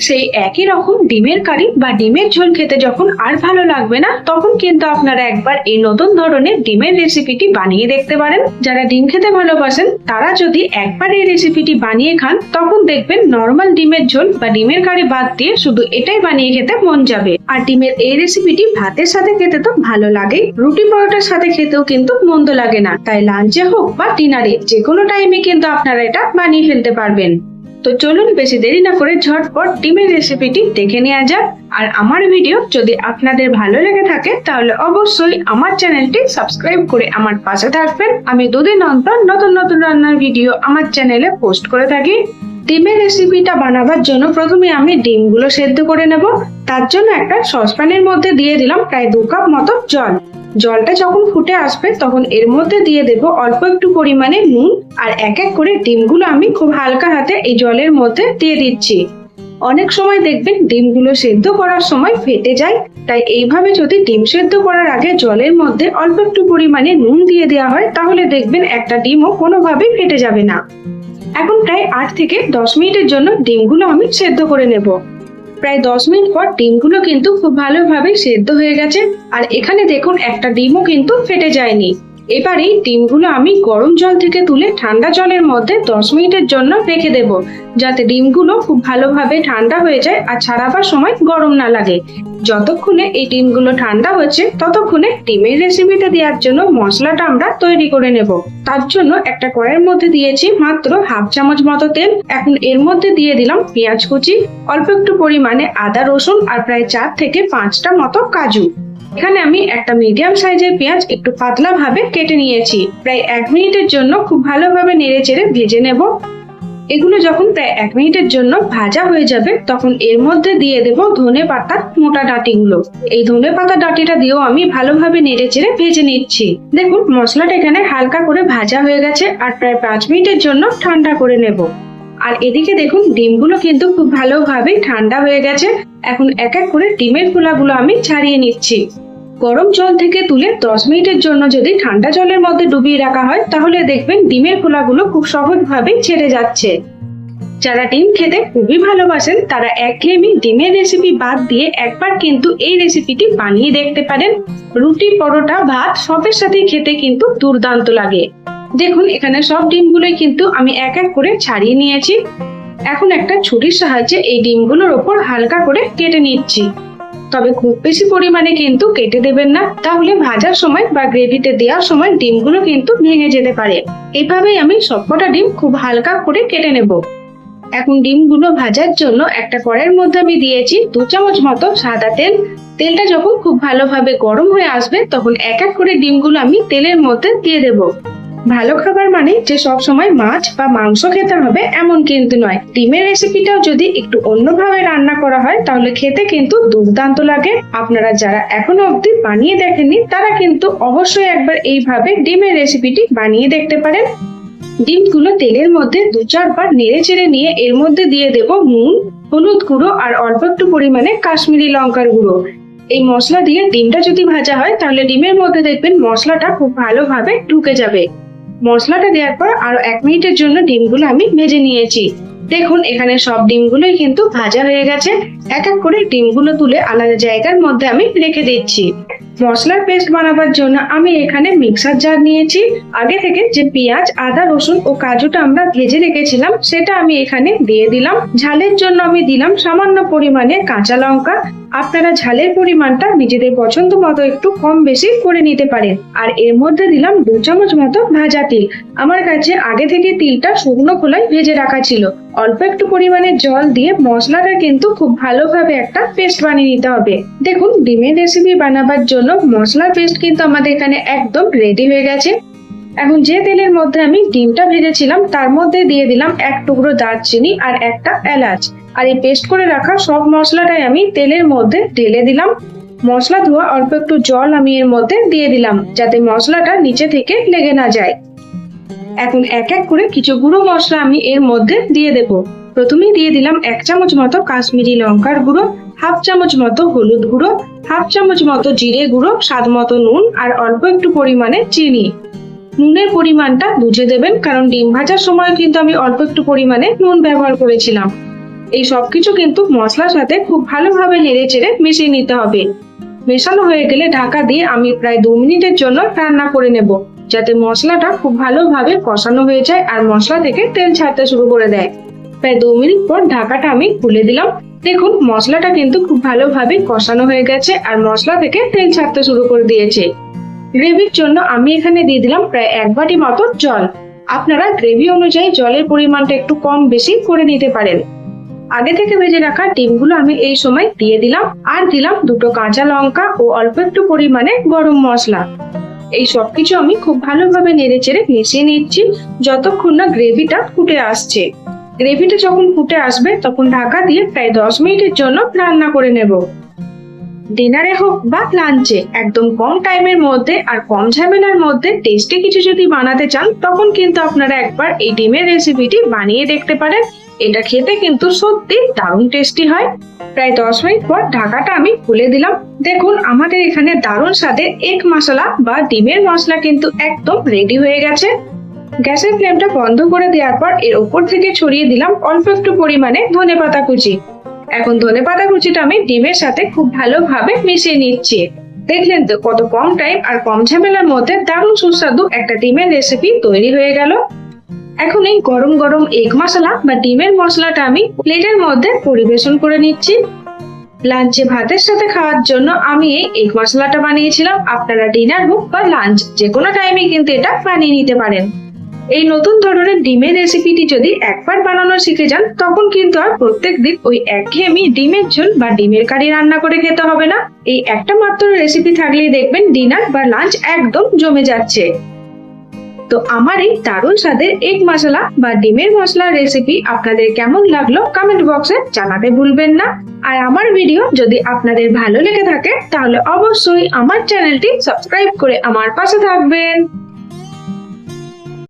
সেই একই রকম ডিমের কারি বা ডিমের ঝোল খেতে যখন আর ভালো লাগবে না, তখন কিন্তু আপনারা একবার এই নতুন ধরনের ডিমের রেসিপিটি বানিয়ে দেখতে পারেন। যারা ডিম খেতে ভালোবাসেন তারা যদি একবার এই রেসিপিটি বানিয়ে খান, তখন দেখবেন নর্মাল ডিমের ঝোল বা ডিমের কারি বাদ দিয়ে শুধু এটাই বানিয়ে খেতে মন যাবে। আর ডিমের এই রেসিপিটি ভাতের সাথে খেতে তো ভালো লাগে, রুটি পরোটার সাথে খেতেও কিন্তু মন্দ লাগে না। তাই লাঞ্চে হোক বা ডিনারে যে কোনো টাইমে কিন্তু আপনারা এটা বানিয়ে ফেলতে পারবেন। তো চলুন বেশি দেরি না করে ঝটপট ডিমের রেসিপিটি দেখে নেওয়া যাক। আর আমার ভিডিও যদি আপনাদের ভালো লেগে থাকে তাহলে অবশ্যই আমার চ্যানেলটি সাবস্ক্রাইব করে আমার পাশে থাকবেন। আমি দুদিন অন্তর নতুন নতুন রান্নার ভিডিও আমার চ্যানেলে পোস্ট করে থাকি। ডিমের রেসিপিটা বানাবার জন্য প্রথমে আমি ডিমগুলো সেদ্ধ করে নেব। তার জন্য একটা সসপ্যানের মধ্যে দিয়ে দিলাম প্রায় 2 কাপ মতো জল। জলটা যখন ফুটে আসবে তখন এর মধ্যে দিয়ে দেব অল্প একটু পরিমাণে নুন। আর এক এক করে ডিমগুলো আমি খুব হালকা হাতে এই জলের মধ্যে দিয়ে দিচ্ছি। অনেক সময় দেখবেন ডিমগুলো সেদ্ধ করার সময় ফেটে যায়, তাই এইভাবে যদি ডিম সেদ্ধ করার আগে জলের মধ্যে অল্প একটু পরিমাণে নুন দিয়ে দেওয়া হয় তাহলে দেখবেন একটা ডিমও কোনোভাবেই ফেটে যাবে না। এখন প্রায় 8 থেকে 10 মিনিটের জন্য ডিমগুলো আমি সেদ্ধ করে নেব। প্রায় 10 মিনিট পর ডিমগুলো কিন্তু খুব ভালোভাবে সেদ্ধ হয়ে গেছে। আর এখানে দেখুন একটা ডিমও কিন্তু ফেটে যায়নি। এবারে ডিমগুলো আমি গরম জল থেকে তুলে ঠান্ডা জলের মধ্যে 10 মিনিটের জন্য রেখে দেব, যাতে ডিমগুলো খুব ভালোভাবে ঠান্ডা হয়ে যায় আর ছাড়াবার সময় গরম না লাগে। যতক্ষণে এই ডিমগুলো ঠান্ডা হচ্ছে ততক্ষণে ডিমের রেসিপিতে দেওয়ার জন্য মশলাটা আমরা তৈরি করে নেব। তার জন্য একটা কড়াইয়ের মধ্যে দিয়েছি মাত্র 1/2 চামচ মতো তেল। এখন এর মধ্যে দিয়ে দিলাম পেঁয়াজ কুচি, অল্প একটু পরিমাণে আদা রসুন আর প্রায় 4 থেকে 5টা মতো কাজু। এখানে আমি একটা মিডিয়াম সাইজের পেঁয়াজ একটু পাতলা ভাবে কেটে নিয়েছি। প্রায় 1 মিনিটের জন্য খুব ভালোভাবে নেড়েচেড়ে ভেজে নেব। এগুলো যখন প্রায় 1 মিনিটের জন্য ভাজা হয়ে যাবে তখন এর মধ্যে দিয়ে দেব ধনে পাতার মোটা ডাঁটিগুলো। এই ধনে পাতা ডাঁটিটা দিয়েও আমি ভালোভাবে নেড়েচেড়ে ভেজে নিচ্ছি। দেখুন মশলাটা এখানে হালকা করে ভাজা হয়ে গেছে আর প্রায় 5 মিনিটের জন্য ঠান্ডা করে নেব। আর এদিকে দেখুন ডিমগুলো কিন্তু খুব ভালোভাবে ঠান্ডা হয়ে গেছে। এখন এক এক করে ডিমের খোলাগুলো আমি ছাড়িয়ে নিচ্ছি। গরম জল থেকে তুলে 10 মিনিটের জন্য যদি ঠান্ডা জলের মধ্যে ডুবিয়ে রাখা হয় তাহলে দেখবেন ডিমের খোলাগুলো খুব সহজভাবে ছেড়ে যাচ্ছে। যারা ডিম খেতে খুবই ভালোবাসেন তারা একঘেয়েমি ডিমের রেসিপি বাদ দিয়ে একবার কিন্তু এই রেসিপিটি বানিয়ে দেখতে পারেন। রুটি পরোটা ভাত সবের সাথে খেতে কিন্তু দুর্দান্ত লাগে। দেখুন এখানে সব ডিমগুলোই কিন্তু আমি এক এক করে ছাড়িয়ে নিয়েছি। এখন একটা ছুরির সাহায্যে এই ডিমগুলোর ওপর হালকা করে কেটে নিচ্ছি। তবে খুব বেশি পরিমাণে কিন্তু কেটে দেবেন না, তাহলে ভাজার সময় বা গ্রেভিতে দেওয়ার সময় ডিমগুলো কিন্তু ভেঙে যেতে পারে। এইভাবেই আমি সবকটা ডিম খুব হালকা করে কেটে নেব। এখন ডিমগুলো ভাজার জন্য একটা কড়াইয়ের মধ্যে আমি দিয়েছি 2 চামচ মতো সাদা তেল। তেলটা যখন খুব ভালোভাবে গরম হয়ে আসবে তখন এক এক করে ডিমগুলো আমি তেলের মধ্যে দিয়ে দেব। ভালো খাবার মানে যে সব সময় মাছ বা মাংস খেতে হবে এমন কিন্তু নয়। ডিমের রেসিপিটাও যদি একটু অন্যভাবে রান্না করা হয় তাহলে খেতে কিন্তু দুর্দান্ত লাগে। আপনারা যারা এখনো অবধি বানিয়ে দেখেননি তারা কিন্তু অবশ্যই একবার এইভাবে ডিমের রেসিপিটি বানিয়ে দেখতে পারেন। ডিমগুলো তেলের মধ্যে 2-4 বার নেড়ে চেড়ে নিয়ে এর মধ্যে দিয়ে দেব নুন, হলুদ গুঁড়ো আর অল্প একটু পরিমাণে কাশ্মীরি লঙ্কার গুঁড়ো। এই মশলা দিয়ে ডিমটা যদি ভাজা হয় তাহলে ডিমের মধ্যে দেখবেন মশলাটা খুব ভালোভাবে ঢুকে যাবে। মশলাটা দেওয়ার পর আরো 1 মিনিটের জন্য ডিমগুলো আমি ভেজে নিয়েছি। দেখুন এখানে সব ডিমগুলোই কিন্তু ভাজা হয়ে গেছে। এক এক করে ডিমগুলো তুলে আলাদা জায়গার মধ্যে আমি রেখে দিচ্ছি। মশলার পেস্ট বানাবার জন্য আমি এখানে মিক্সার জার নিয়েছি। আগে থেকে যে পেঁয়াজ আদা রসুন ও কাজুটা আমরা ভেজে রেখেছিলাম সেটা আমি এখানে দিয়ে দিলাম। ঝালের জন্য আমি দিলাম সামান্য পরিমাণে কাঁচা লঙ্কা। আপনারা ঝালের পরিমাণটা নিজেদের পছন্দ মতো একটু কম বেশি করে নিতে পারেন। আর এর মধ্যে দিলাম 2 চামচ মতো ভাজা তিল। আমার কাছে আগে থেকে তিলটা শুকনো খোলায় ভেজে রাখা ছিল। অল্প একটু পরিমাণে জল দিয়ে মশলাটা কিন্তু খুব ভালোভাবে একটা পেস্ট বানিয়ে নিতে হবে। দেখুন ডিমের রেসিপি বানাবার জন্য মশলার পেস্ট কিন্তু আমাদের এখানে একদম রেডি হয়ে গেছে। এখন যে তেলের মধ্যে আমি ডিমটা ভেজেছিলাম তার মধ্যে দিয়ে দিলাম 1 টুকরো দারচিনি আর একটা এলাচ। আর এই পেস্ট করে রাখা সব মশলাটাই আমি তেলের মধ্যে ঢেলে দিলাম। মশলা ধোয়া অল্প একটু জল আমি এর মধ্যে দিয়ে দিলাম যাতে মশলাটা নিচে থেকে লেগে না যায়। এখন এক এক করে কিছু গুঁড়ো মশলা আমি এর মধ্যে দিয়ে দেব। প্রথমেই দিয়ে দিলাম 1 চামচ মতো কাশ্মীরি লঙ্কার গুঁড়ো, 1/2 চামচ মতো হলুদ গুঁড়ো, 1/2 চামচ মতো জিরে গুঁড়ো, স্বাদ মতো নুন আর অল্প একটু পরিমাণে চিনি। নুনের পরিমাণটা বুঝে দেবেন, কারণ ডিম ভাজার সময় কিন্তু আমি অল্প একটু পরিমাণে নুন ব্যবহার করেছিলাম। এই সবকিছু কিন্তু মশলার সাথে খুব ভালোভাবে নেড়ে চেড়ে মিশিয়ে নিতে হবে। মেশানো হয়ে গেলে ঢাকা দিয়ে আমি প্রায় 2 মিনিটের জন্য রান্না করে নেব, যাতে মশলাটা খুব ভালোভাবে কষানো হয়ে যায় আর মশলা থেকে তেল ছাড়তে শুরু করে দেয়। প্রায় 2 মিনিট পর ঢাকাটা আমি খুলে দিলাম। দেখুন মশলাটা কিন্তু খুব ভালোভাবে কষানো হয়ে গেছে আর মশলা থেকে তেল ছাড়তে শুরু করে দিয়েছে। গ্রেভির জন্য আমি এখানে দিয়ে দিলাম প্রায় 1 বাটি মতো জল। আপনারা গ্রেভি অনুযায়ী জলের পরিমাণটা একটু কম বেশি করে নিতে পারেন। আগে থেকে ভেজে রাখা ডিমগুলো আমি এই সময় দিয়ে দিলাম, আর দিলাম 2টো কাঁচা লঙ্কা ও অল্প একটু পরিমাণে গরম মশলা। এই সবকিছু আমি খুব ভালোভাবে নেড়ে চেড়ে মিশিয়ে নিচ্ছি যতক্ষণ না গ্রেভিটা ফুটে আসছে। গ্রেভিটা যখন ফুটে আসবে তখন ঢাকা দিয়ে প্রায় 10 মিনিটের জন্য রান্না করে নেব। ডিনারে হোক বা লাঞ্চে একদম কম টাইমের মধ্যে আর কম ঝামেলার মধ্যে টেস্টি কিছু যদি বানাতে চান, তখন কিন্তু আপনারা একবার এই ডিমের রেসিপিটি বানিয়ে দেখতে পারেন। এটা খেতে কিন্তু সত্যি দারুণ টেস্টি হয়। প্রায় 10 মিনিট পর ঢাকাটা আমি খুলে দিলাম। দেখুন আমাদের এখানে দারুণ স্বাদের এগ মশলা বা ডিমের মশলা কিন্তু একদম রেডি হয়ে গেছে। গ্যাসের ফ্লেমটা বন্ধ করে দেওয়ার পর এর উপর থেকে ছড়িয়ে দিলাম অল্প একটু পরিমাণে ধনেপাতা কুচি। এখন ধনেপাতা কুচিটা আমি ডিমের সাথে খুব ভালোভাবে মিশিয়ে নিচ্ছি। দেখলেন তো কত কম টাইম আর কম ঝামেলার মধ্যে দারুণ সুস্বাদু একটা ডিমের রেসিপি তৈরি হয়ে গেল। এখন এই গরম গরম এগ মশলা বা ডিমের মশলাটা আমি প্লেটের মধ্যে পরিবেশন করে নিচ্ছি। লাঞ্চে ভাতের সাথে খাওয়ার জন্য আমি এই এগ মশলাটা বানিয়েছিলাম। আপনারা ডিনার হোক বা লাঞ্চ যে কোনো টাইমে কিন্তু এটা বানিয়ে নিতে পারেন। এই নতুন ধরনের ডিমের রেসিপিটি যদি একবার বানানো শিখে যান, তখন কিন্তু আর প্রত্যেকদিন ওই একঘেয়েমি ডিমের ঝোল বা ডিমের কারি রান্না করে খেতে হবে না। এই একটা মাত্র রেসিপি থাকলেই দেখবেন ডিনার বা লাঞ্চ একদম জমে যাচ্ছে। তো আমার এই দারুণ স্বাদের এগ মশলা বা ডিমের মশলার রেসিপি আপনাদের কেমন লাগলো কমেন্ট বক্সে জানাতে ভুলবেন না। আর আমার ভিডিও যদি আপনাদের ভালো লেগে থাকে তাহলে অবশ্যই আমার চ্যানেলটি সাবস্ক্রাইব করে আমার পাশে থাকবেন।